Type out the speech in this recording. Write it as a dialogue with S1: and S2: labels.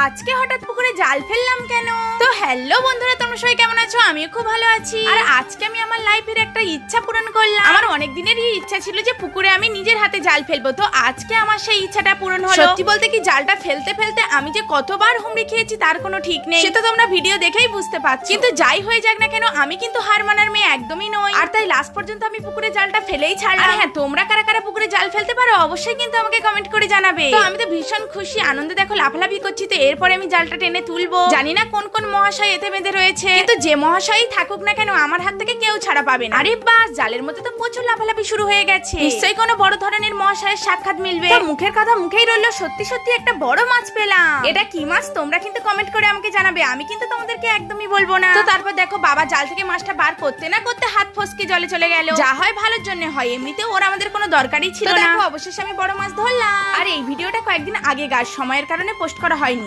S1: আজকে হঠাৎ পুকুরে জাল ফেললাম কেন? তো হ্যালো বন্ধুরা, তোমরা সবাই কেমন আছো? আমিও খুব ভালো আছি। আর আজকে আমি আমার লাইফের একটা ইচ্ছা পূরণ করলাম। আমার অনেক দিনেরই ইচ্ছা ছিল যে পুকুরে আমি নিজের হাতে জাল ফেলবো, তো আজকে আমার সেই ইচ্ছাটা পূরণ হলো। সত্যি বলতে কি, জালটা ফেলতে ফেলতে আমি যে কতবার হুমড়ি খেয়েছি তার কোনো ঠিক নেই, সেটা তোমরা ভিডিও দেখেই বুঝতে পারছো। কিন্তু যাই হয়ে যাক না কেন, আমি কিন্তু হার মানার মেয়ে একদমই নই। আর তাই লাস্ট পর্যন্ত আমি পুকুরে জালটা ফেলেই ছাড়লাম। আর হ্যাঁ, তোমরা কারা কারা পুকুরে জাল ফেলতে পারো অবশ্যই কিন্তু আমাকে কমেন্ট করে জানাবে। তো আমি তো ভীষণ খুশি, আনন্দে দেখো লাফালাফি করছি। তো এরপরে আমি জালটা টেনে তুলবো। জানি না কোন কোন মহাশয় এতে বেঁধে রয়েছে, কিন্তু যে মহাশয়ই থাকুক না কেন আমার হাত থেকে কেউ ছাড়া পাবে না। আরে বাস, জালের মধ্যে তো প্রচুর লাফালাফি শুরু হয়ে গেছে। নিশ্চয়ই কোনো বড় ধরনের মহাশয়ের সাক্ষাৎ মিলবে। তো মুখের কথা মুখেই রইলো, সত্যি সত্যি একটা বড় মাছ পেলাম। এটা কি মাছ তোমরা কিন্তু কমেন্ট করে আমাকে জানাবে, আমি কিন্তু তোমাদেরকে একদমই বলবো না। তো তারপর দেখো বাবা জাল থেকে মাছটা বার করতে না করতে হাত ফসকে জলে চলে গেল। যা হয় ভালোর জন্য হয়, এমনিতেও ওর আমাদের কোনো দরকারই ছিল না। দেখো অবশেষে আমি বড় মাছ ধরলাম। আর এই ভিডিওটা কয়েকদিন আগেকার, সময়ের কারণে পোস্ট করা হয়নি।